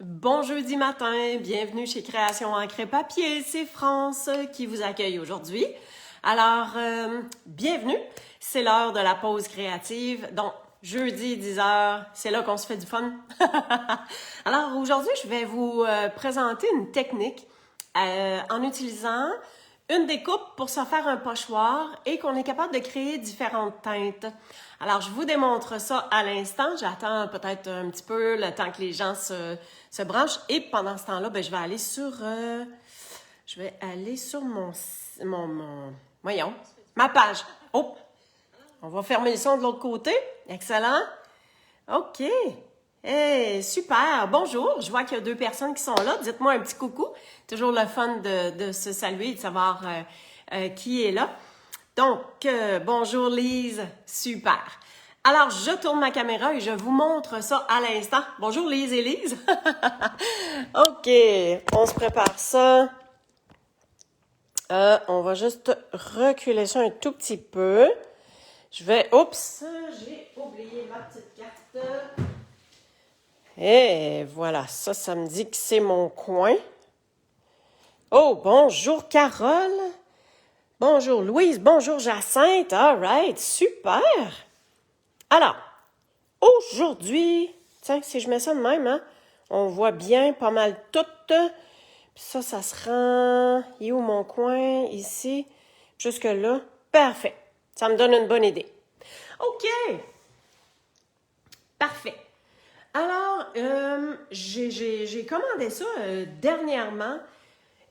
Bon jeudi matin, bienvenue chez Création Encre et Papier, c'est France qui vous accueille aujourd'hui. Alors, bienvenue, c'est l'heure de la pause créative, donc jeudi 10h, c'est là qu'on se fait du fun. Alors aujourd'hui, je vais vous présenter une technique en utilisant une découpe pour se faire un pochoir et qu'on est capable de créer différentes teintes. Alors, je vous démontre ça à l'instant. J'attends peut-être un petit peu le temps que les gens se branchent. Et pendant ce temps-là, ben, je vais aller sur voyons, ma page. Oh! On va fermer le son de l'autre côté. Excellent. OK. Hey, super. Bonjour. Je vois qu'il y a 2 personnes qui sont là. Dites-moi un petit coucou. Toujours le fun de se saluer et de savoir qui est là. Donc, bonjour Lise. Super. Alors, je tourne ma caméra et je vous montre ça à l'instant. Bonjour Lise et Lise. OK. On se prépare ça. On va juste reculer ça un tout petit peu. Oups, j'ai oublié ma petite carte. Et voilà, ça me dit que c'est mon coin. Oh, bonjour Carole. Bonjour Louise. Bonjour Jacinthe. All right, super. Alors, aujourd'hui, tiens, si je mets ça de même, hein, on voit bien pas mal tout. Puis ça se rend... Il est où mon coin? Ici. Jusque là. Parfait. Ça me donne une bonne idée. OK. Parfait. Alors, j'ai commandé ça dernièrement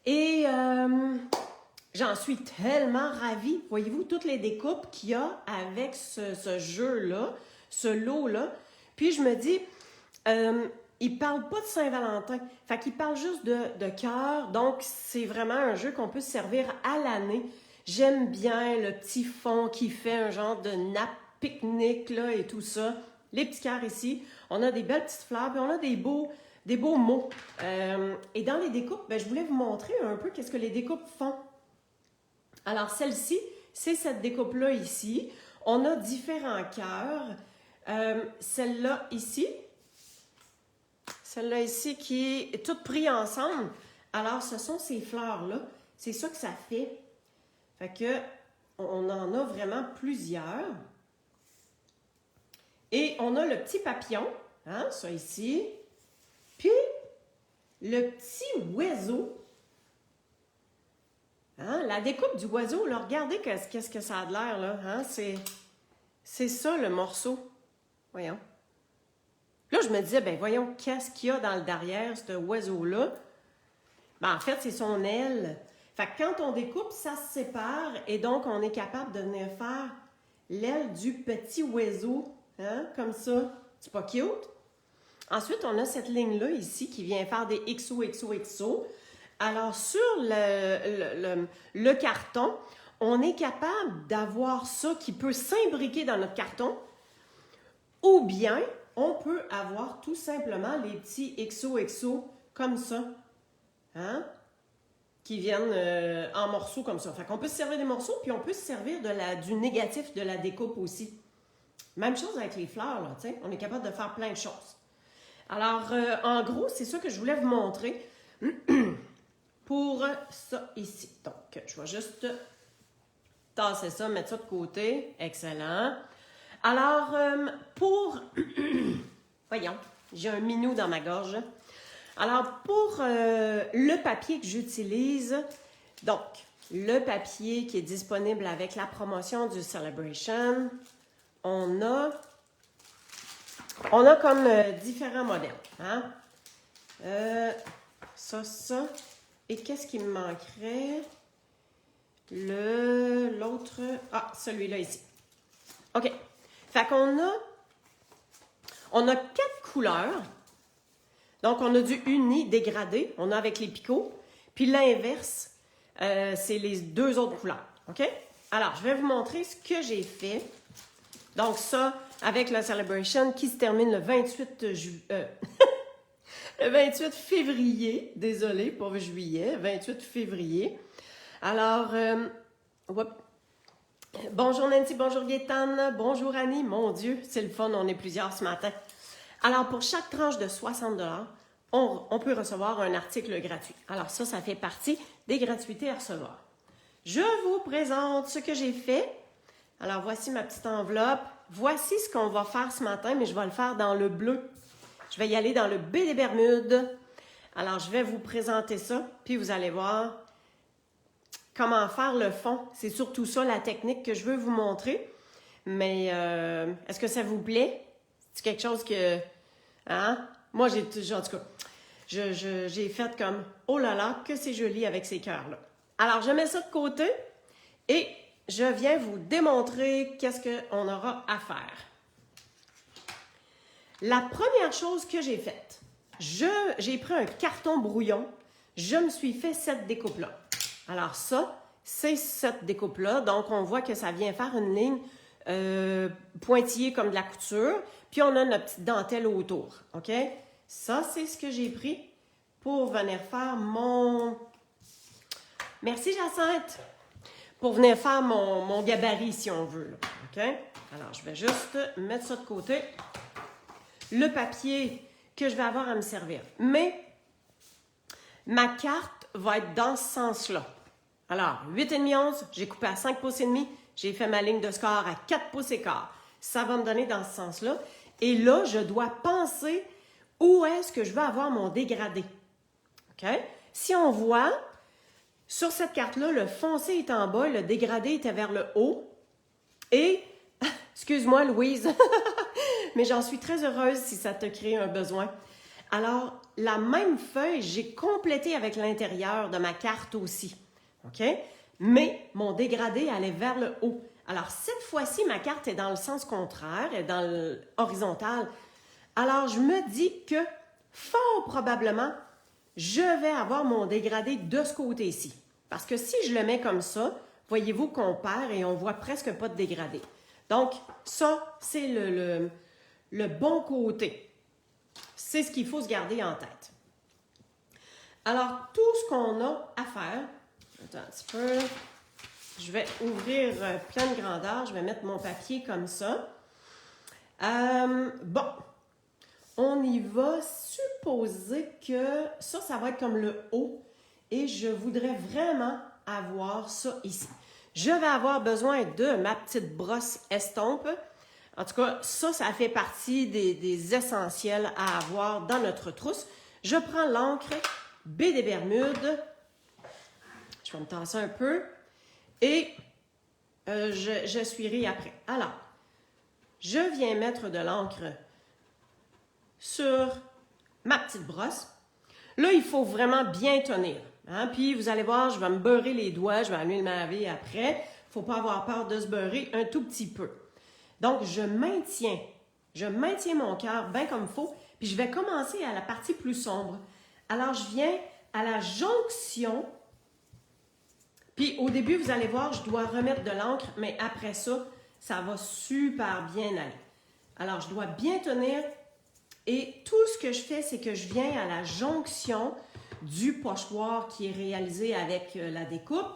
et j'en suis tellement ravie. Voyez-vous, toutes les découpes qu'il y a avec ce jeu-là, ce lot-là. Puis je me dis, il ne parle pas de Saint-Valentin, fait qu'il parle juste de cœur. Donc, c'est vraiment un jeu qu'on peut se servir à l'année. J'aime bien le petit fond qui fait un genre de nappe pique-nique là, et tout ça. Les petits cœurs ici. On a des belles petites fleurs, puis on a des beaux mots. Et dans les découpes, ben, je voulais vous montrer un peu qu'est-ce que les découpes font. Alors, celle-ci, c'est cette découpe-là ici. On a différents cœurs. Celle-là ici qui est toute prise ensemble. Alors, ce sont ces fleurs-là. C'est ça que ça fait. Fait que, on en a vraiment plusieurs. Et on a le petit papillon, hein, ça ici. Puis, le petit oiseau. Hein, la découpe du oiseau, là, regardez qu'est-ce que ça a de l'air, là. Hein? C'est ça, le morceau. Voyons. Là, je me disais, ben voyons, qu'est-ce qu'il y a dans le derrière, ce oiseau-là? Ben, en fait, c'est son aile. Fait que quand on découpe, ça se sépare et donc on est capable de venir faire l'aile du petit oiseau. Hein? Comme ça. C'est pas cute? Ensuite, on a cette ligne-là ici qui vient faire des XOXOXO. Alors, sur le carton, on est capable d'avoir ça qui peut s'imbriquer dans notre carton ou bien on peut avoir tout simplement les petits XOXO comme ça, hein? Qui viennent en morceaux comme ça. Fait qu'on peut se servir des morceaux, puis on peut se servir du négatif de la découpe aussi. Même chose avec les fleurs, là, tu sais, on est capable de faire plein de choses. Alors, en gros, c'est ça que je voulais vous montrer pour ça ici. Donc, je vais juste tasser ça, mettre ça de côté. Excellent. Alors, voyons, j'ai un minou dans ma gorge. Alors, pour le papier que j'utilise, donc, le papier qui est disponible avec la promotion du Celebration, on a comme différents modèles. Hein? Ça. Et qu'est-ce qui me manquerait? L'autre... Ah, celui-là ici. OK. Fait qu'on a 4 couleurs. Donc, on a du uni dégradé. On a avec les picots. Puis l'inverse, c'est les 2 autres couleurs. OK? Alors, je vais vous montrer ce que j'ai fait. Donc, ça, avec la Celebration qui se termine le 28 le 28 février. Désolée, pas juillet. 28 février. Alors, bonjour Nancy, bonjour Gaétane, bonjour Annie. Mon Dieu, c'est le fun, on est plusieurs ce matin. Alors, pour chaque tranche de 60 $, on peut recevoir un article gratuit. Alors ça fait partie des gratuités à recevoir. Je vous présente ce que j'ai fait. Alors voici ma petite enveloppe. Voici ce qu'on va faire ce matin, mais je vais le faire dans le bleu. Je vais y aller dans le B des Bermudes. Alors je vais vous présenter ça, puis vous allez voir comment faire le fond. C'est surtout ça la technique que je veux vous montrer. Mais est-ce que ça vous plaît? C'est quelque chose que... Hein? Moi, en tout cas, j'ai fait comme, oh là là, que c'est joli avec ces cœurs-là. Alors, je mets ça de côté et je viens vous démontrer qu'est-ce qu'on aura à faire. La première chose que j'ai faite, j'ai pris un carton brouillon, je me suis fait cette découpe-là. Alors ça, c'est cette découpe-là, donc on voit que ça vient faire une ligne pointillée comme de la couture, puis on a notre petite dentelle autour, OK? Ça, c'est ce que j'ai pris pour venir faire mon... Merci Jacinthe! Pour venir faire mon gabarit, si on veut, là, OK? Alors, je vais juste mettre ça de côté. Le papier que je vais avoir à me servir. Mais ma carte va être dans ce sens-là. Alors, 8,5 11, j'ai coupé à 5 pouces et demi, j'ai fait ma ligne de score à 4 pouces et quart. Ça va me donner dans ce sens-là. Et là, je dois penser où est-ce que je vais avoir mon dégradé. OK? Si on voit, sur cette carte-là, le foncé est en bas, le dégradé était vers le haut. Et, excuse-moi Louise, mais j'en suis très heureuse si ça te crée un besoin. Alors, la même feuille, j'ai complété avec l'intérieur de ma carte aussi. OK? Mais mon dégradé allait vers le haut. Alors, cette fois-ci, ma carte est dans le sens contraire, est dans l'horizontal. Alors, je me dis que, fort probablement, je vais avoir mon dégradé de ce côté-ci. Parce que si je le mets comme ça, voyez-vous qu'on perd et on voit presque pas de dégradé. Donc, ça, c'est le bon côté. C'est ce qu'il faut se garder en tête. Alors, tout ce qu'on a à faire, attends un petit peu, je vais ouvrir plein de grandeur, je vais mettre mon papier comme ça. Bon, on y va supposer que ça va être comme le haut et je voudrais vraiment avoir ça ici. Je vais avoir besoin de ma petite brosse estompe. En tout cas, ça fait partie des essentiels à avoir dans notre trousse. Je prends l'encre B des Bermudes. Je vais me tasser un peu. Et je suivrai après. Alors, je viens mettre de l'encre sur ma petite brosse. Là, il faut vraiment bien tenir. Hein? Puis, vous allez voir, je vais me beurrer les doigts. Je vais aller me laver après. Il ne faut pas avoir peur de se beurrer un tout petit peu. Donc, je maintiens mon cœur bien comme il faut. Puis, je vais commencer à la partie plus sombre. Alors, je viens à la jonction. Puis, au début, vous allez voir, je dois remettre de l'encre, mais après ça, ça va super bien aller. Alors, je dois bien tenir. Et tout ce que je fais, c'est que je viens à la jonction du pochoir qui est réalisé avec la découpe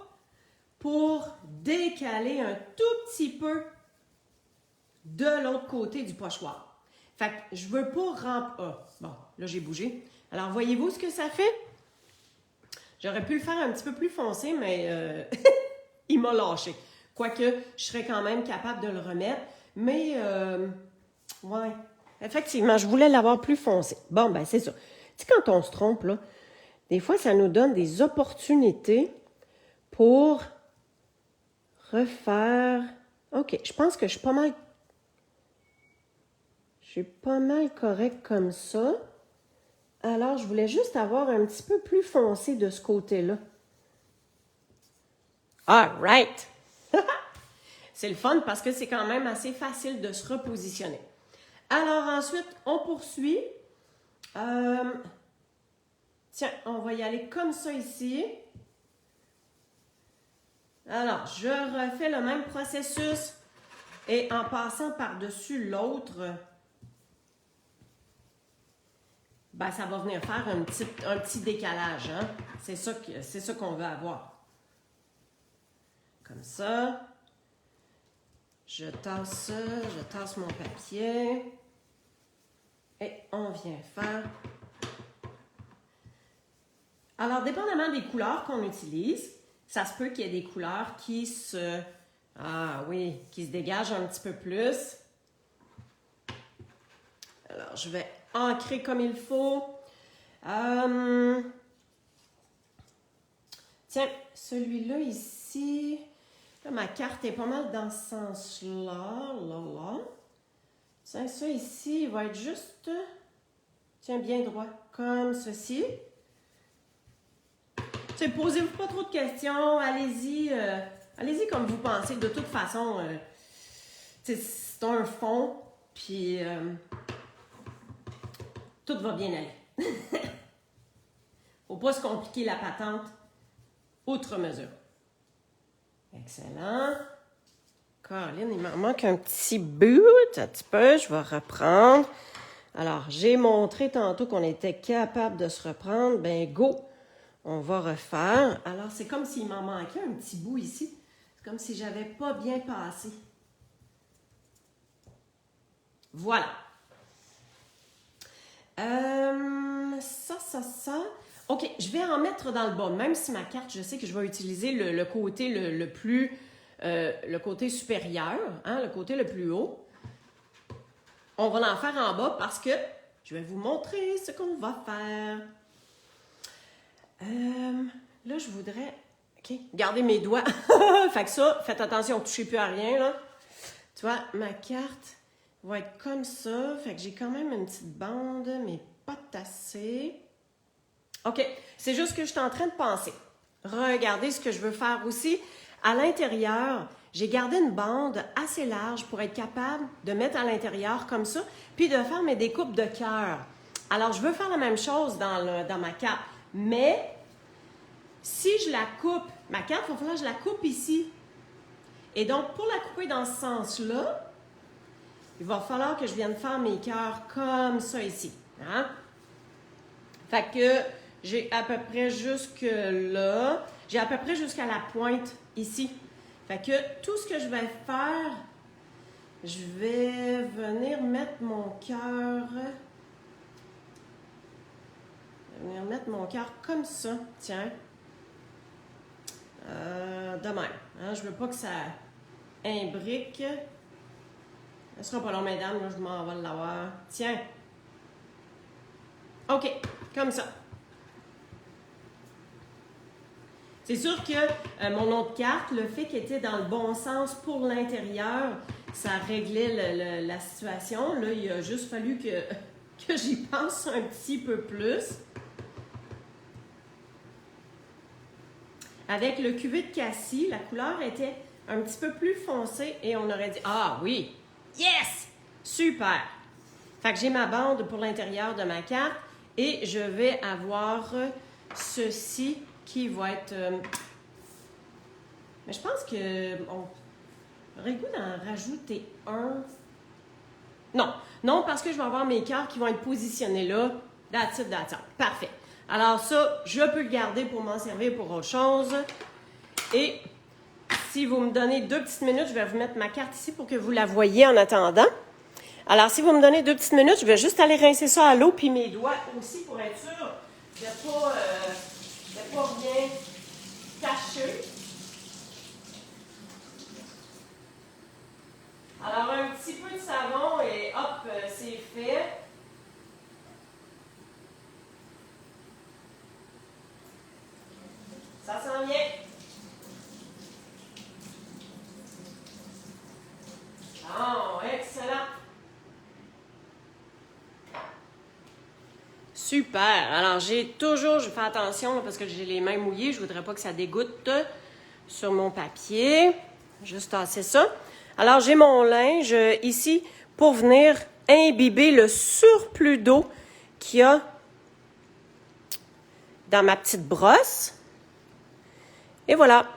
pour décaler un tout petit peu de l'autre côté du pochoir. Fait que je veux pas remplir... bon, là, j'ai bougé. Alors, voyez-vous ce que ça fait? J'aurais pu le faire un petit peu plus foncé, mais il m'a lâché. Quoique, je serais quand même capable de le remettre. Mais, ouais, effectivement, je voulais l'avoir plus foncé. Bon, ben c'est ça. Tu sais, quand on se trompe, là, des fois, ça nous donne des opportunités pour refaire... OK, je pense que je suis pas mal... Je suis pas mal correct comme ça. Alors, je voulais juste avoir un petit peu plus foncé de ce côté-là. All right! C'est le fun parce que c'est quand même assez facile de se repositionner. Alors, ensuite, on poursuit. Tiens, on va y aller comme ça ici. Alors, je refais le même processus et en passant par-dessus l'autre... ben, ça va venir faire un petit décalage. Hein? C'est ça qu'on veut avoir. Comme ça. Je tasse mon papier. Et on vient faire Alors, dépendamment des couleurs qu'on utilise, ça se peut qu'il y ait des couleurs qui se... Ah oui, qui se dégagent un petit peu plus. Alors, je vais ancrer comme il faut. Tiens, celui-là ici, là, ma carte est pas mal dans ce sens-là. Là. Tiens, ça ici, il va être juste, tiens, bien droit, comme ceci. Tiens, posez-vous pas trop de questions, allez-y comme vous pensez. De toute façon, c'est un fond, puis tout va bien aller. Faut pas se compliquer la patente outre mesure. Excellent. Caroline, il m'en manque un petit bout, un petit peu, je vais reprendre. Alors, j'ai montré tantôt qu'on était capable de se reprendre. Ben go, on va refaire. Alors, c'est comme s'il m'en manquait un petit bout ici. C'est comme si j'avais pas bien passé. Voilà. Ça. OK, je vais en mettre dans le bas. Même si ma carte, je sais que je vais utiliser le côté le plus... le côté supérieur, hein, le côté le plus haut. On va en faire en bas parce que je vais vous montrer ce qu'on va faire. Là, je voudrais... OK, gardez mes doigts. Fait que ça, faites attention, ne touchez plus à rien, là. Tu vois, ma carte va être comme ça. Fait que j'ai quand même une petite bande, mais pas tassée. OK, c'est juste que je suis en train de penser. Regardez ce que je veux faire aussi. À l'intérieur, j'ai gardé une bande assez large pour être capable de mettre à l'intérieur comme ça, puis de faire mes découpes de cœur. Alors, je veux faire la même chose dans ma carte, mais si je la coupe, ma carte, il va falloir que je la coupe ici. Et donc, pour la couper dans ce sens-là, il va falloir que je vienne faire mes cœurs comme ça ici. Hein? Fait que j'ai à peu près jusque là. J'ai à peu près jusqu'à la pointe ici. Fait que tout ce que je vais faire, je vais venir mettre mon cœur. Je vais venir mettre mon cœur comme ça. Tiens. De même. Hein? Je veux pas que ça imbrique. Ce sera pas long, mesdames. Là, je m'en vais l'avoir. Tiens. OK. Comme ça. C'est sûr que mon autre carte, le fait qu'elle était dans le bon sens pour l'intérieur, ça réglait la situation. Là, il a juste fallu que j'y pense un petit peu plus. Avec le cuvé de cassis, la couleur était un petit peu plus foncée et on aurait dit « Ah oui! Yes! Super! » Fait que j'ai ma bande pour l'intérieur de ma carte et je vais avoir ceci qui va être... mais je pense qu'on aurait le goût d'en rajouter un. Non, parce que je vais avoir mes cœurs qui vont être positionnés là. That's it. Parfait. Alors ça, je peux le garder pour m'en servir pour autre chose. Et si vous me donnez 2 petites minutes, je vais vous mettre ma carte ici pour que vous la voyiez en attendant. Alors, si vous me donnez 2 petites minutes, je vais juste aller rincer ça à l'eau, puis mes doigts aussi pour être sûr de ne pas rien cacher. Alors, un petit peu de savon et hop, c'est fait. Ça s'en vient. Oh, excellent. Super. Alors, je fais attention là, parce que j'ai les mains mouillées. Je ne voudrais pas que ça dégoûte sur mon papier. Juste tasser ça. Alors, j'ai mon linge ici pour venir imbiber le surplus d'eau qu'il y a dans ma petite brosse. Et voilà.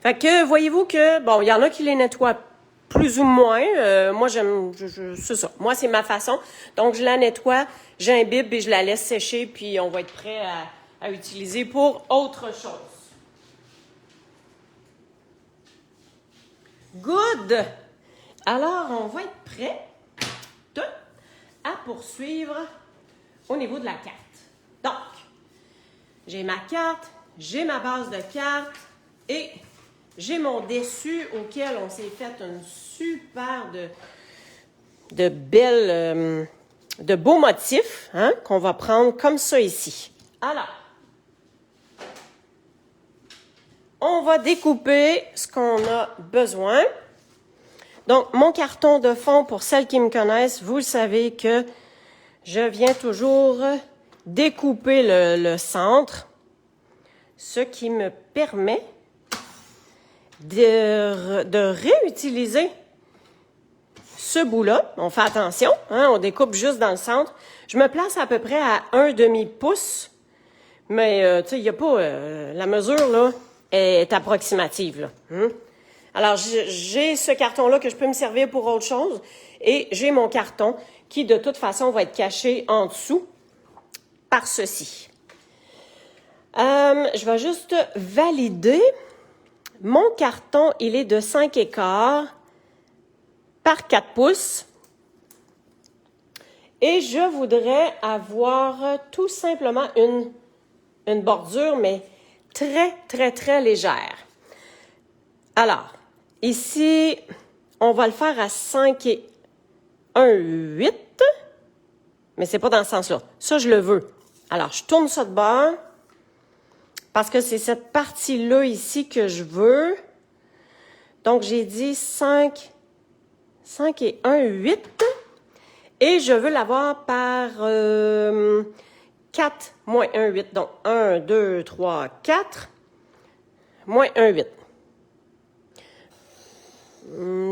Fait que, voyez-vous que, bon, il y en a qui les nettoient plus ou moins. Moi, c'est ça. Moi, c'est ma façon. Donc, je la nettoie, j'imbibe et je la laisse sécher, puis on va être prêt à utiliser pour autre chose. Good! Alors, on va être prêt à poursuivre au niveau de la carte. Donc, J'ai ma carte, j'ai ma base de cartes et j'ai mon dessus auquel on s'est fait une super de belles, de beaux motifs, hein, qu'on va prendre comme ça ici. Alors, on va découper ce qu'on a besoin. Donc, mon carton de fond, pour celles qui me connaissent, vous le savez que je viens toujours découper le centre, ce qui me permet de réutiliser ce bout-là. On fait attention, hein, on découpe juste dans le centre. Je me place à peu près à 1/2 pouce, mais tu sais, il n'y a pas... la mesure, là, est approximative, là. Hein? Alors, j'ai ce carton-là que je peux me servir pour autre chose, et j'ai mon carton qui, de toute façon, va être caché en dessous par ceci. Je vais juste valider. Mon carton, il est de 5/4 par 4 pouces. Et je voudrais avoir tout simplement une bordure, mais très, très, très légère. Alors, ici, on va le faire à 5/1/8, mais c'est pas dans ce sens-là. Ça, je le veux. Alors, je tourne ça de bord, parce que c'est cette partie-là ici que je veux. Donc, j'ai dit 5/1/8, et je veux l'avoir par 4 moins 1/8. Donc, 1, 2, 3, 4, moins 1/8.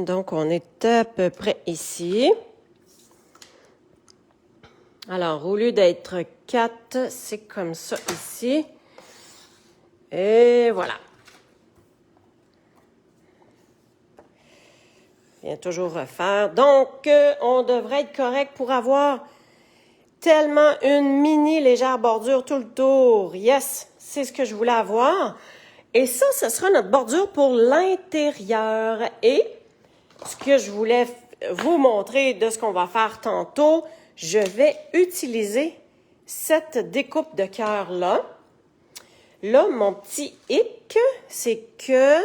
Donc, on est à peu près ici. Alors, au lieu d'être 4, c'est comme ça ici. Et voilà. Viens toujours refaire. Donc, on devrait être correct pour avoir tellement une mini légère bordure tout le tour. Yes, c'est ce que je voulais avoir. Et ça, ce sera notre bordure pour l'intérieur. Et ce que je voulais vous montrer de ce qu'on va faire tantôt, je vais utiliser cette découpe de cœur-là. Là, mon petit hic, c'est que...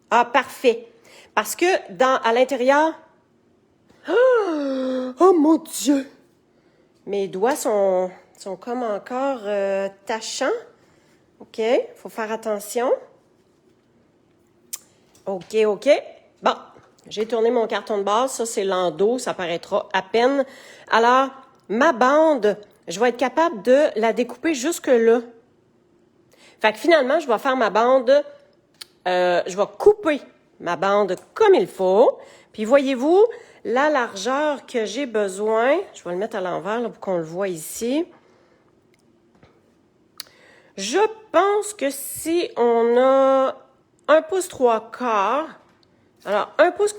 Ah, parfait. Parce que à l'intérieur... Oh mon Dieu! Mes doigts sont comme encore tachants. OK, faut faire attention. OK. Bon, j'ai tourné mon carton de base. Ça, c'est l'endos. Ça paraîtra à peine. Alors, ma bande, je vais être capable de la découper jusque-là. Fait que finalement, je vais faire ma bande, je vais couper ma bande comme il faut. Puis voyez-vous, la largeur que j'ai besoin, je vais le mettre à l'envers là, pour qu'on le voit ici. Je pense que si on a 1 pouce 3/4, alors 1 pouce,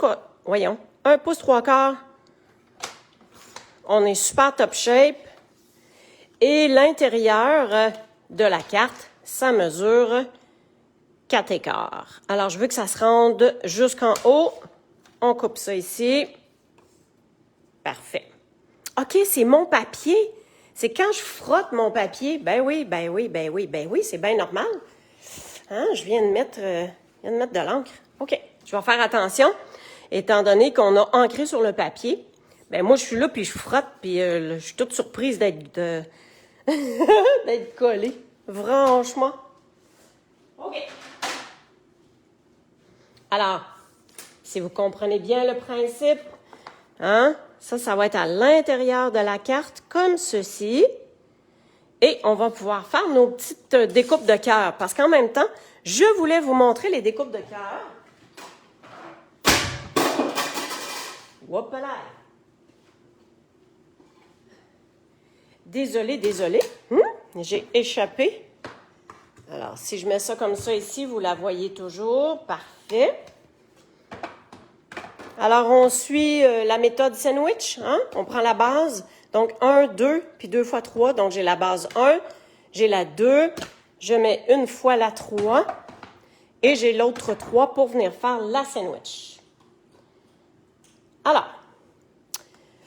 voyons, 1 pouce 3/4, on est super top shape. Et l'intérieur de la carte, ça mesure 4/4. Alors, je veux que ça se rende jusqu'en haut. On coupe ça ici. Parfait. OK, c'est mon papier. C'est quand je frotte mon papier. Ben oui, c'est bien normal. Hein? Je viens de mettre de l'encre. OK, je vais faire attention. Étant donné qu'on a ancré sur le papier, ben moi, je suis là, puis je frotte, puis je suis toute surprise d'être d'être collée. Franchement. OK. Alors, si vous comprenez bien le principe, hein, ça va être à l'intérieur de la carte, comme ceci. Et on va pouvoir faire nos petites découpes de cœur. Parce qu'en même temps, je voulais vous montrer les découpes de cœur. Hop là. Désolée. J'ai échappé. Alors, si je mets ça comme ça ici, vous la voyez toujours. Parfait. Alors, on suit la méthode sandwich. Hein? On prend la base. Donc, 1, 2, puis 2 fois 3. Donc, j'ai la base 1, j'ai la 2, je mets une fois la 3 et j'ai l'autre 3 pour venir faire la sandwich. Alors,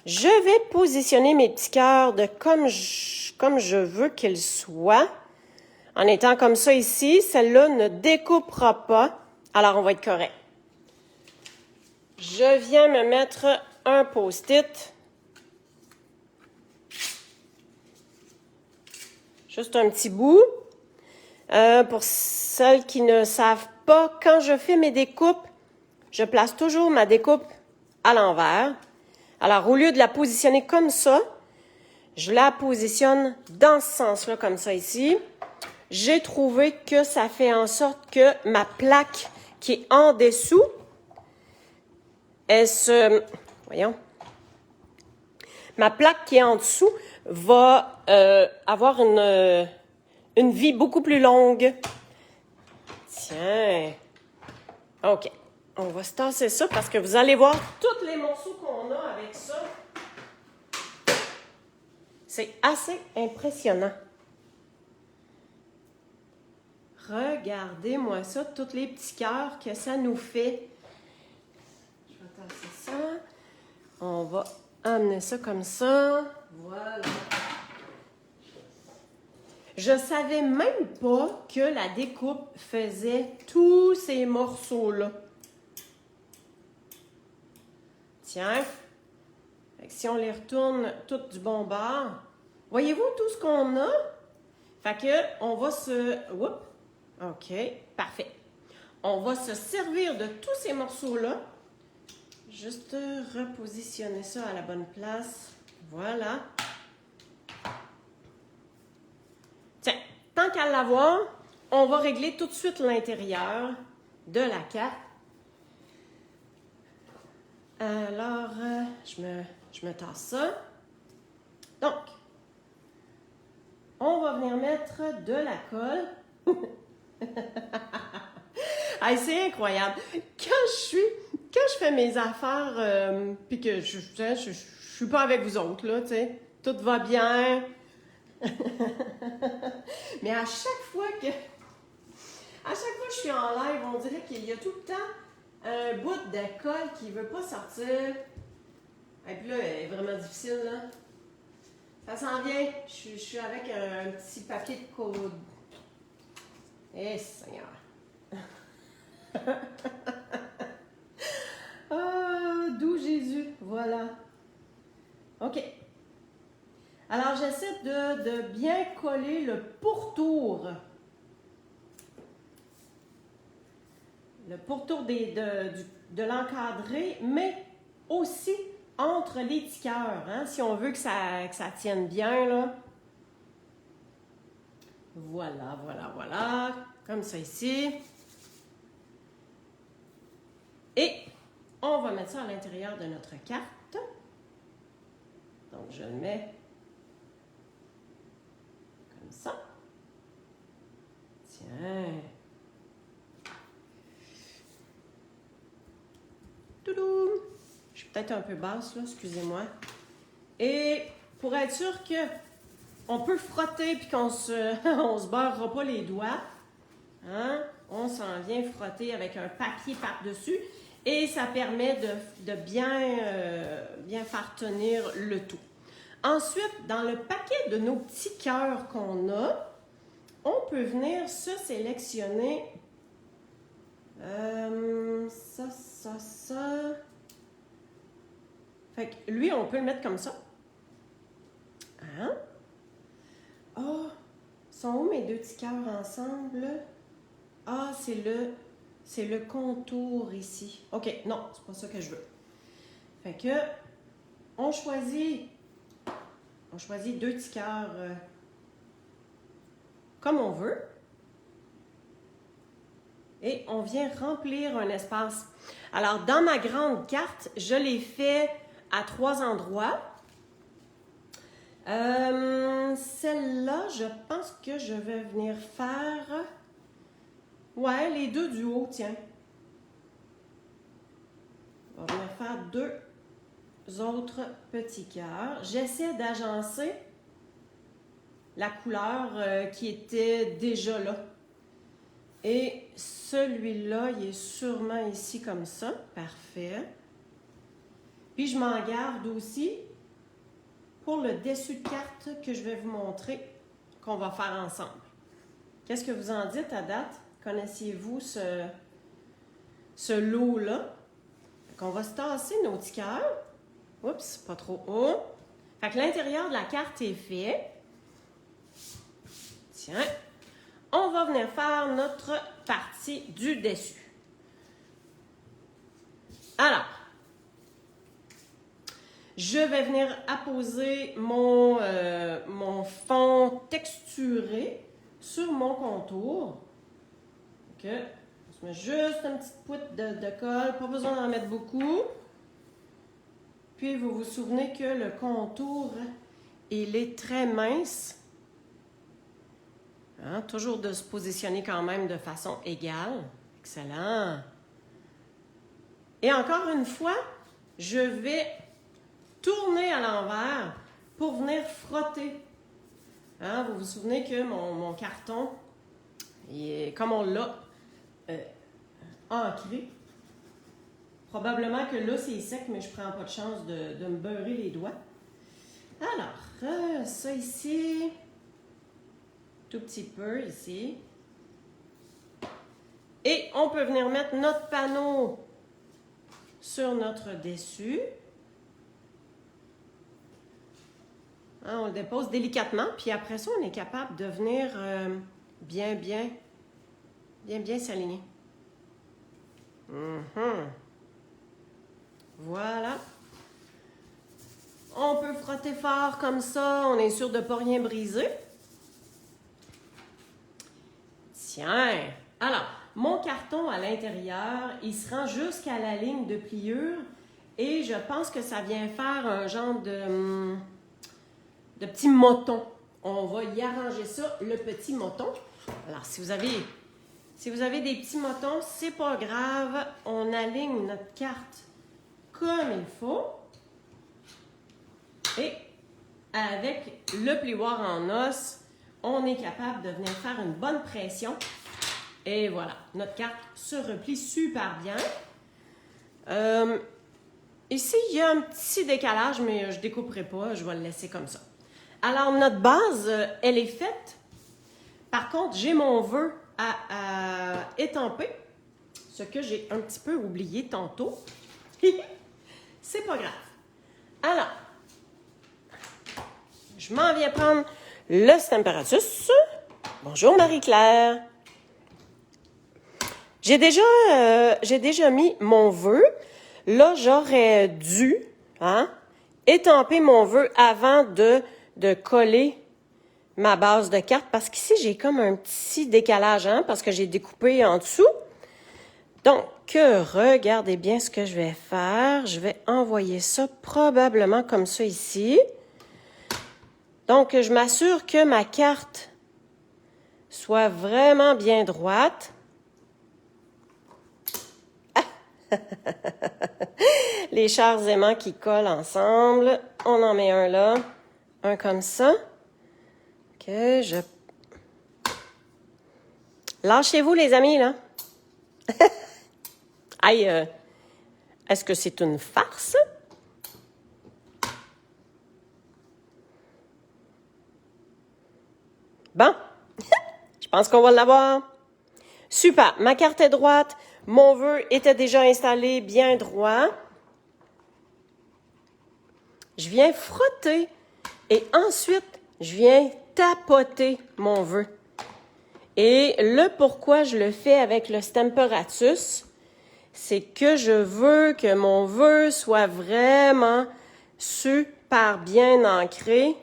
je vais positionner mes petits cœurs de comme je veux qu'ils soient. En étant comme ça ici, celle-là ne découpera pas. Alors, on va être correct. Je viens me mettre un post-it. Juste un petit bout. Pour celles qui ne savent pas, quand je fais mes découpes, je place toujours ma découpe à l'envers. Alors, au lieu de la positionner comme ça, je la positionne dans ce sens-là, comme ça ici. J'ai trouvé que ça fait en sorte que ma plaque qui est en dessous, voyons, ma plaque qui est en dessous va avoir une vie beaucoup plus longue. Tiens. OK. On va se tasser ça parce que vous allez voir tous les morceaux qu'on a avec ça. C'est assez impressionnant. Regardez-moi ça, tous les petits cœurs que ça nous fait. Je vais tasser ça. On va amener ça comme ça. Voilà. Je savais même pas que la découpe faisait tous ces morceaux-là. Tiens. Fait que si on les retourne toutes du bon bord, voyez-vous tout ce qu'on a? Fait que on va se... Oups. OK, parfait. On va se servir de tous ces morceaux-là. Juste repositionner ça à la bonne place. Voilà. Tiens, tant qu'à l'avoir, on va régler tout de suite l'intérieur de la carte. Alors, je me tasse ça. Donc, on va venir mettre de la colle. Hey, c'est incroyable. Quand je fais mes affaires, puis que je suis pas avec vous autres, là, tu sais, tout va bien. Mais à chaque fois que je suis en live, on dirait qu'il y a tout le temps un bout de colle qui veut pas sortir. Et puis là, elle est vraiment difficile, là. Ça s'en vient. Je suis avec un petit papier de code. Eh, Seigneur. Ah, d'où Jésus. Voilà. OK. Alors, j'essaie de bien coller le pourtour. Le pourtour de l'encadré, mais aussi entre les petits cœurs, hein, si on veut que ça tienne bien, là. Voilà, voilà, voilà. Comme ça ici. Et on va mettre ça à l'intérieur de notre carte. Donc, je le mets comme ça. Tiens. Toudou! Je suis peut-être un peu basse, là, excusez-moi. Et pour être sûr que on peut frotter puis qu'on se beurrera pas les doigts, hein, on s'en vient frotter avec un papier par-dessus et ça permet de bien faire tenir le tout. Ensuite, dans le paquet de nos petits cœurs qu'on a, on peut venir se sélectionner ça. Fait que lui, on peut le mettre comme ça. Hein? Ah, sont où mes deux petits cœurs ensemble? Ah, c'est le contour ici. OK, non, c'est pas ça que je veux. Fait que, on choisit deux petits cœurs comme on veut. Et on vient remplir un espace. Alors, dans ma grande carte, je l'ai fait à 3 endroits. Celle-là, je pense que je vais venir faire... Ouais, les deux du haut, tiens. On va venir faire deux autres petits cœurs. J'essaie d'agencer la couleur qui était déjà là. Et celui-là, il est sûrement ici comme ça. Parfait. Puis je m'en garde aussi pour le dessus de carte que je vais vous montrer qu'on va faire ensemble. Qu'est-ce que vous en dites à date? Connaissiez-vous ce lot-là? On va se tasser nos petits cœurs. Oups, pas trop haut. Fait que l'intérieur de la carte est fait. Tiens, on va venir faire notre partie du dessus. Alors, je vais venir apposer mon fond texturé sur mon contour. OK. On se met juste une petite poutre de colle, pas besoin d'en mettre beaucoup. Puis, vous vous souvenez que le contour, il est très mince. Hein? Toujours de se positionner quand même de façon égale. Excellent. Et encore une fois, je vais tourner à l'envers pour venir frotter. Hein? Vous vous souvenez que mon carton, comme on l'a ancré, probablement que là, c'est sec, mais je ne prends pas de chance de me beurrer les doigts. Alors, ça ici, tout petit peu ici. Et on peut venir mettre notre panneau sur notre dessus. Hein, on le dépose délicatement, puis après ça, on est capable de venir bien s'aligner. Voilà. On peut frotter fort comme ça, on est sûr de ne pas rien briser. Tiens, alors, mon carton à l'intérieur, il se rend jusqu'à la ligne de pliure et je pense que ça vient faire un genre de petit moton. On va y arranger ça, le petit moton. Alors, si vous avez des petits motons, c'est pas grave. On aligne notre carte comme il faut. Et avec le plioir en os, on est capable de venir faire une bonne pression. Et voilà, notre carte se replie super bien. Ici, il y a un petit décalage, mais je ne découperai pas, je vais le laisser comme ça. Alors, notre base, elle est faite. Par contre, j'ai mon vœu à étamper, ce que j'ai un petit peu oublié tantôt. C'est pas grave. Alors, je m'en viens prendre le Stamparatus. Bonjour Marie-Claire. J'ai déjà mis mon vœu. Là, j'aurais dû étamper mon vœu avant de coller ma base de carte parce qu'ici, j'ai comme un petit décalage parce que j'ai découpé en dessous. Donc, regardez bien ce que je vais faire. Je vais envoyer ça probablement comme ça ici. Donc, je m'assure que ma carte soit vraiment bien droite. Les chars aimants qui collent ensemble. On en met un là, un comme ça. Lâchez-vous, les amis, là. Aïe, est-ce que c'est une farce? Bon, je pense qu'on va l'avoir. Super, ma carte est droite. Mon vœu était déjà installé bien droit. Je viens frotter et ensuite, je viens tapoter mon vœu. Et le pourquoi je le fais avec le Stamparatus, c'est que je veux que mon vœu soit vraiment super bien ancré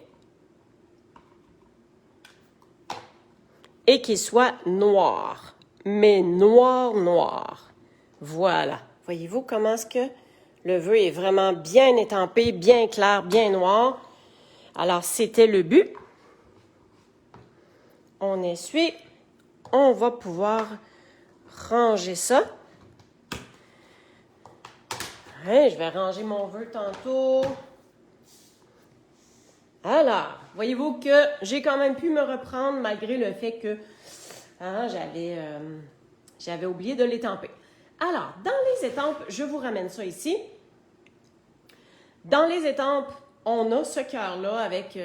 et qu'il soit noir, mais noir. Voilà. Voyez-vous comment est-ce que le vœu est vraiment bien étampé, bien clair, bien noir. Alors, c'était le but. On essuie. On va pouvoir ranger ça. Je vais ranger mon vœu tantôt. Alors, voyez-vous que j'ai quand même pu me reprendre malgré le fait que j'avais oublié de l'étamper. Alors, dans les étampes, je vous ramène ça ici. Dans les étampes, on a ce cœur-là avec...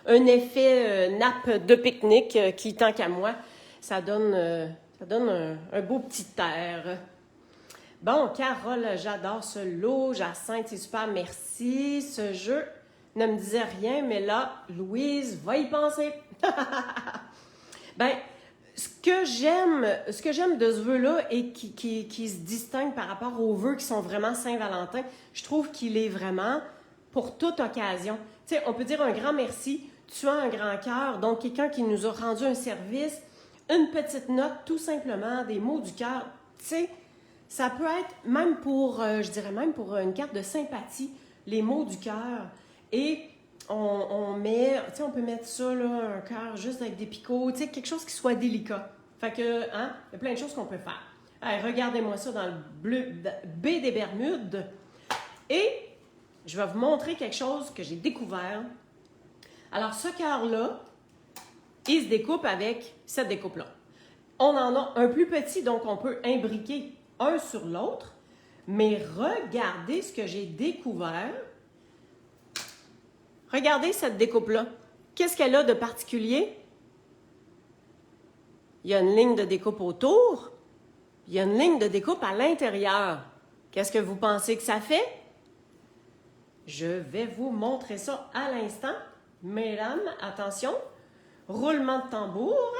un effet nappe de pique-nique qui, tant qu'à moi, ça donne un beau petit air. Bon, Carole, j'adore ce lot. Jacinthe, c'est super, merci. Ce jeu ne me disait rien, mais là, Louise va y penser. Ben, ce que j'aime de ce vœu-là et qui se distingue par rapport aux vœux qui sont vraiment Saint-Valentin, je trouve qu'il est vraiment pour toute occasion. Tu sais, on peut dire un grand merci, tu as un grand cœur, donc quelqu'un qui nous a rendu un service, une petite note, tout simplement, des mots du cœur. Tu sais, ça peut être même pour, je dirais même pour une carte de sympathie, les mots du cœur. Et on met, tu sais, on peut mettre ça, là, un cœur juste avec des picots, tu sais, quelque chose qui soit délicat. Fait que, hein, il y a plein de choses qu'on peut faire. Allez, regardez-moi ça dans le bleu, baie des Bermudes. Et je vais vous montrer quelque chose que j'ai découvert. Alors, ce cœur-là, il se découpe avec cette découpe-là. On en a un plus petit, donc on peut imbriquer un sur l'autre. Mais regardez ce que j'ai découvert. Regardez cette découpe-là. Qu'est-ce qu'elle a de particulier? Il y a une ligne de découpe autour. Il y a une ligne de découpe à l'intérieur. Qu'est-ce que vous pensez que ça fait? Je vais vous montrer ça à l'instant. Mesdames, attention. Roulement de tambour.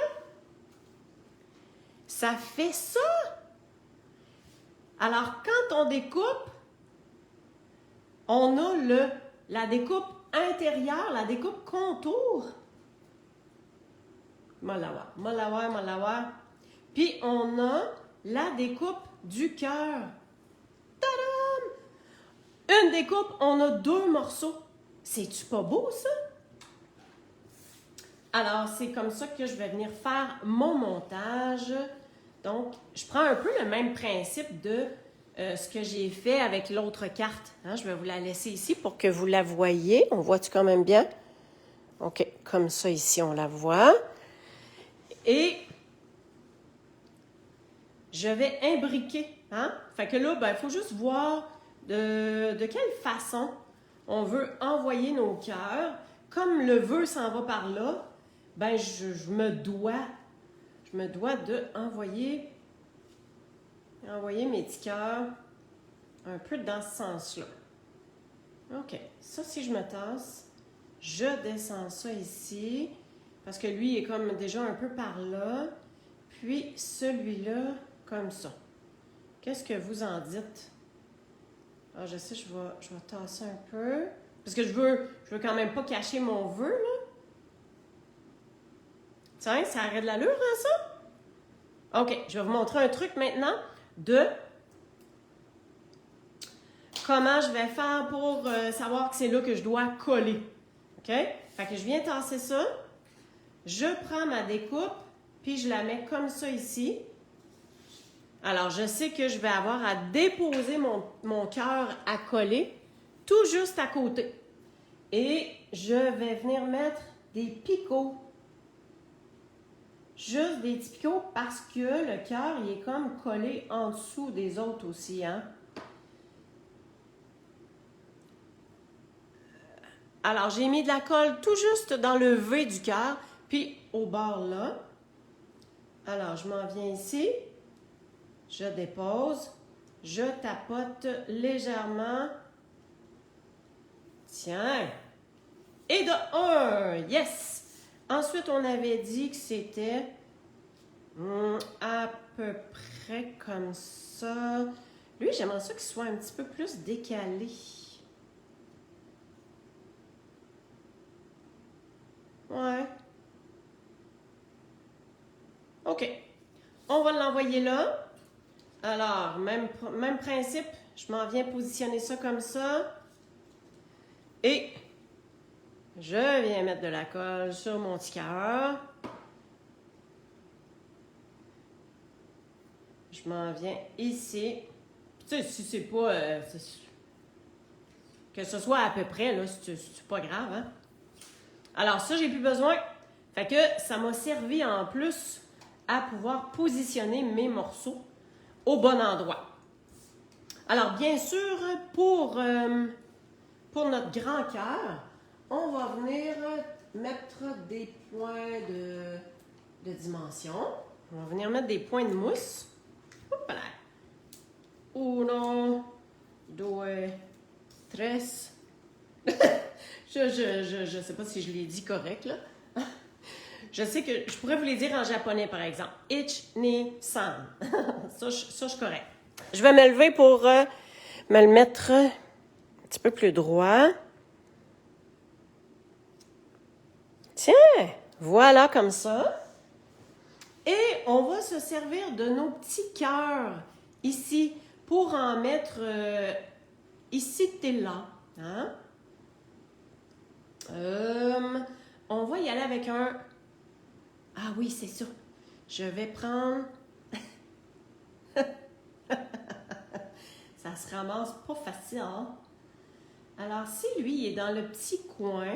Ça fait ça. Alors, quand on découpe, on a la découpe intérieure, la découpe contour. Malawa. Puis, on a la découpe du cœur. Tadam! Une découpe, on a 2 morceaux. C'est-tu pas beau, ça? Alors, c'est comme ça que je vais venir faire mon montage. Donc, je prends un peu le même principe de ce que j'ai fait avec l'autre carte. Hein, je vais vous la laisser ici pour que vous la voyez. On voit-tu quand même bien? OK, comme ça ici, on la voit. Et je vais imbriquer. Hein? Fait que là, il faut juste voir de quelle façon on veut envoyer nos cœurs. Comme le vœu s'en va par là, ben je me dois de envoyer mes petits cœurs un peu dans ce sens-là. OK. Ça, si je me tasse, je descends ça ici, parce que lui est comme déjà un peu par là. Puis celui-là, comme ça. Qu'est-ce que vous en dites? Ah, je sais, je vais tasser un peu. Parce que je veux quand même pas cacher mon vœu, là. Tiens, ça arrête de l'allure, hein, ça? OK, je vais vous montrer un truc maintenant de comment je vais faire pour savoir que c'est là que je dois coller. OK? Fait que je viens tasser ça. Je prends ma découpe, puis je la mets comme ça ici. Alors, je sais que je vais avoir à déposer mon cœur à coller tout juste à côté. Et je vais venir mettre des picots. Juste des petits picots parce que le cœur, il est comme collé en dessous des autres aussi, hein? Alors, j'ai mis de la colle tout juste dans le V du cœur, puis au bord là. Alors, je m'en viens ici. Je dépose. Je tapote légèrement. Tiens! Et de 1! Yes! Ensuite, on avait dit que c'était à peu près comme ça. Lui, j'aimerais ça qu'il soit un petit peu plus décalé. Ouais. OK. On va l'envoyer là. Alors, même principe. Je m'en viens positionner ça comme ça. Et je viens mettre de la colle sur mon petit cœur. Je m'en viens ici. Tu sais, si c'est pas... que ce soit à peu près, là, c'est pas grave, hein? Alors, ça, j'ai plus besoin. Fait que ça m'a servi en plus à pouvoir positionner mes morceaux au bon endroit. Alors, bien sûr, pour notre grand cœur, on va venir mettre des points de dimension. On va venir mettre des points de mousse. Hop là. Uno, deux, tres. Je sais pas si je l'ai dit correct, là. Je sais que je pourrais vous les dire en japonais, par exemple. Ich, ni, san. Ça, je suis correct. Je vais me lever pour me le mettre un petit peu plus droit. Tiens, voilà comme ça. Et on va se servir de nos petits cœurs ici pour en mettre ici, t'es là. Hein? On va y aller avec un... Ah oui, c'est ça. Je vais prendre... Ça se ramasse pas facile. Hein? Alors, si lui il est dans le petit coin,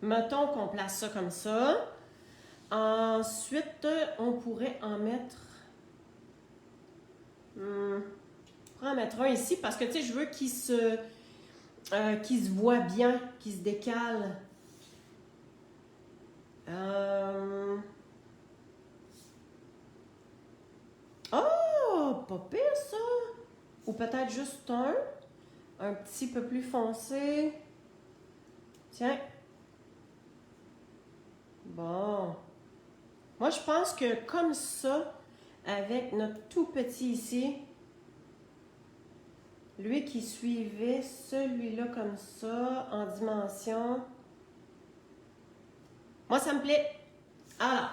mettons qu'on place ça comme ça. Ensuite, on pourrait en mettre... on pourrait en mettre un ici parce que, tu sais, je veux qu'il se voit bien, qu'il se décale. Oh, pas pire ça! Ou peut-être juste un petit peu plus foncé. Tiens. Bon. Moi, je pense que comme ça, avec notre tout petit ici, lui qui suivait celui-là comme ça, en dimension. Moi, ça me plaît. Alors,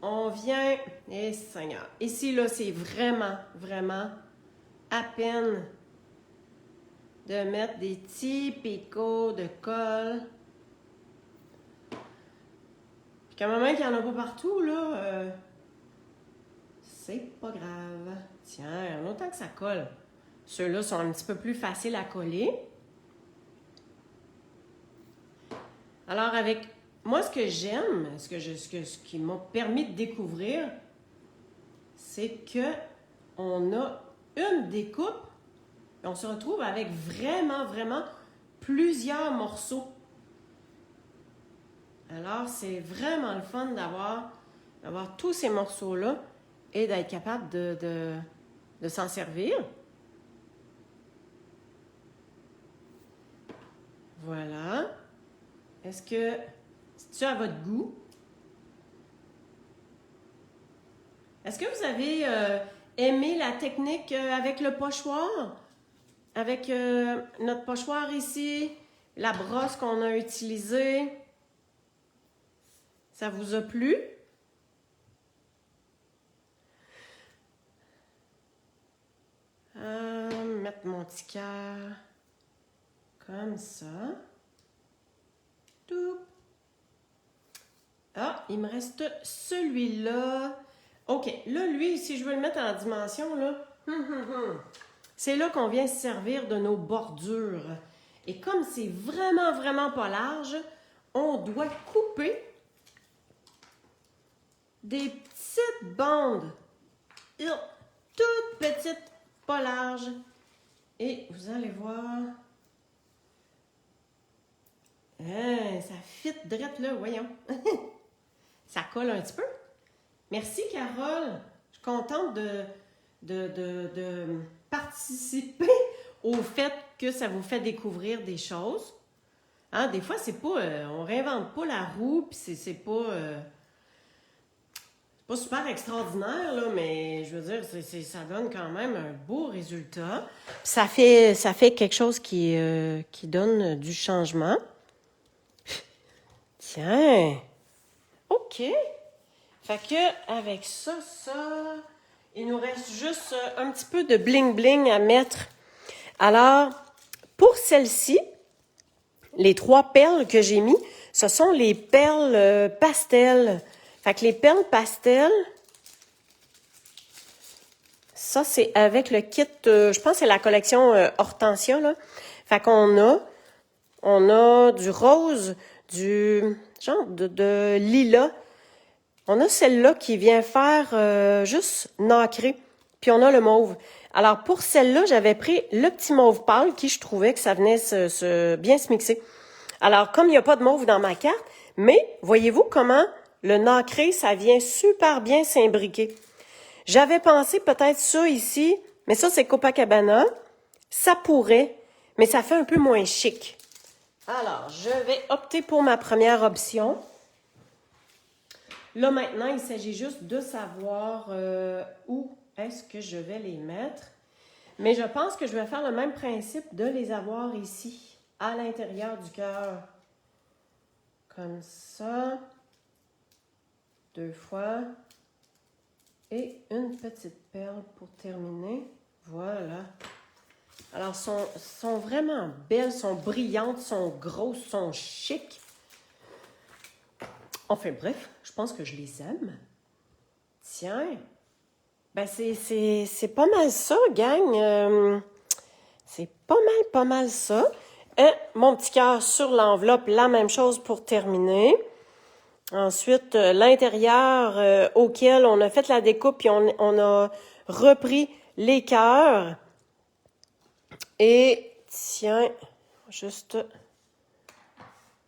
on vient... Eh Seigneur. Ici, là, c'est vraiment, vraiment à peine de mettre des petits picots de colle. Puis qu'à un moment qu'il n'y en a pas partout, là, c'est pas grave. Tiens, autant que ça colle. Ceux-là sont un petit peu plus faciles à coller. Alors, avec moi, ce que j'aime, ce qui m'a permis de découvrir, c'est que on a une découpe et on se retrouve avec vraiment, vraiment plusieurs morceaux. Alors, c'est vraiment le fun d'avoir tous ces morceaux-là et d'être capable de s'en servir. Voilà. Est-ce que c'est-tu à votre goût? Est-ce que vous avez aimé la technique avec le pochoir? Avec notre pochoir ici, la brosse qu'on a utilisée? Ça vous a plu? Mettre mon petit cœur comme ça. Tout. Ah, il me reste celui-là. OK, là, lui, si je veux le mettre en dimension, là, c'est là qu'on vient se servir de nos bordures. Et comme c'est vraiment, vraiment pas large, on doit couper des petites bandes. Toutes petites, pas larges. Et vous allez voir... ça fit drette là, voyons. Ça colle un petit peu. Merci, Carole. Je suis contente de participer au fait que ça vous fait découvrir des choses. Hein, des fois, c'est pas... on réinvente pas la roue, puis c'est pas super extraordinaire, là, mais je veux dire, ça donne quand même un beau résultat. Ça fait quelque chose qui donne du changement. Tiens, OK. Fait que avec ça, il nous reste juste un petit peu de bling-bling à mettre. Alors, pour celle-ci, les 3 perles que j'ai mis, ce sont les perles pastel. Fait que les perles pastel, ça c'est avec le kit, je pense que c'est la collection Hortensia, là. Fait qu'on a du rose, du genre de lilas. On a celle-là qui vient faire juste nacré. Puis on a le mauve. Alors pour celle-là, j'avais pris le petit mauve pâle qui je trouvais que ça venait bien se mixer. Alors, comme il n'y a pas de mauve dans ma carte, mais voyez-vous comment le nacré, ça vient super bien s'imbriquer. J'avais pensé peut-être ça ici, mais ça, c'est Copacabana. Ça pourrait, mais ça fait un peu moins chic. Alors, je vais opter pour ma première option. Là, maintenant, il s'agit juste de savoir où est-ce que je vais les mettre. Mais je pense que je vais faire le même principe de les avoir ici, à l'intérieur du cœur. Comme ça. 2 fois. Et une petite perle pour terminer. Voilà. Alors, sont vraiment belles, sont brillantes, sont grosses, sont chic. Enfin bref, je pense que je les aime. Tiens. Ben c'est pas mal ça, gang. C'est pas mal ça. Et mon petit cœur sur l'enveloppe, la même chose pour terminer. Ensuite, l'intérieur auquel on a fait la découpe, puis on a repris les cœurs. Et tiens, juste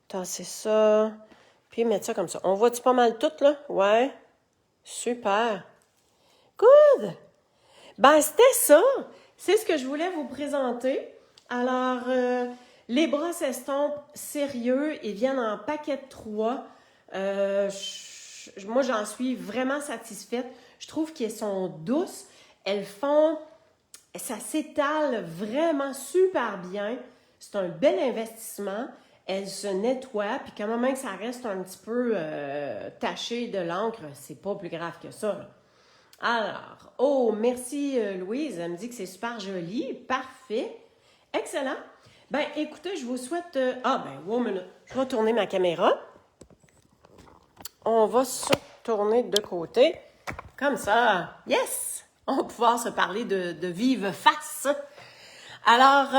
tasser ça, puis mettre ça comme ça. On voit-tu pas mal tout, là? Ouais. Super. Good! Ben, c'était ça. C'est ce que je voulais vous présenter. Alors, les brosses estompes sérieux, ils viennent en paquet de 3. Moi, j'en suis vraiment satisfaite. Je trouve qu'elles sont douces. Elles font... Ça s'étale vraiment super bien. C'est un bel investissement. Elles se nettoient. Puis quand même que ça reste un petit peu taché de l'encre, c'est pas plus grave que ça, là. Alors, oh, merci Louise. Elle me dit que c'est super joli. Parfait. Excellent. Ben, écoutez, je vous souhaite... one minute. Je vais tourner ma caméra. On va se tourner de côté. Comme ça. Yes! On va pouvoir se parler de vive face. Alors,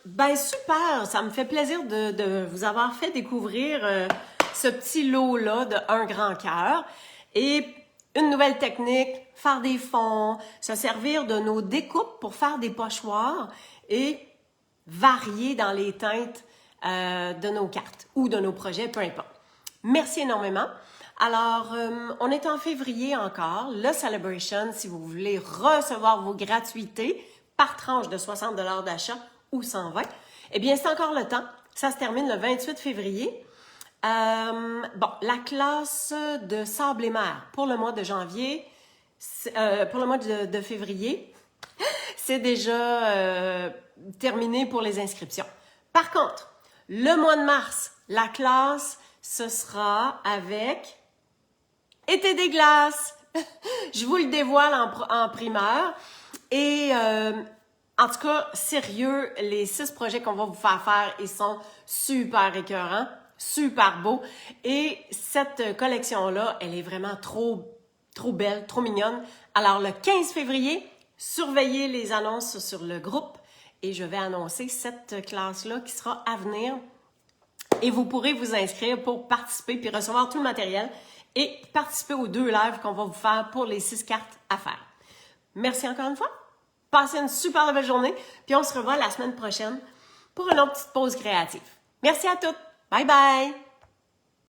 ben super. Ça me fait plaisir de vous avoir fait découvrir ce petit lot-là de Un Grand Cœur. Et une nouvelle technique, faire des fonds, se servir de nos découpes pour faire des pochoirs et varier dans les teintes de nos cartes ou de nos projets, peu importe. Merci énormément. Alors, on est en février encore, le Celebration, si vous voulez recevoir vos gratuités par tranche de 60 $ d'achat ou 120, eh bien, c'est encore le temps. Ça se termine le 28 février. La classe de Sable et Mer pour le mois de janvier, pour le mois de février, c'est déjà terminé pour les inscriptions. Par contre, le mois de mars, la classe, ce sera avec Été des glaces. Je vous le dévoile en primeur. Et en tout cas, sérieux, les 6 projets qu'on va vous faire, ils sont super écœurants. Super beau. Et cette collection-là, elle est vraiment trop belle, trop mignonne. Alors, le 15 février, surveillez les annonces sur le groupe et je vais annoncer cette classe-là qui sera à venir. Et vous pourrez vous inscrire pour participer puis recevoir tout le matériel et participer aux 2 lives qu'on va vous faire pour les 6 cartes à faire. Merci encore une fois. Passez une super belle journée. Puis on se revoit la semaine prochaine pour une autre petite pause créative. Merci à toutes. Bye bye!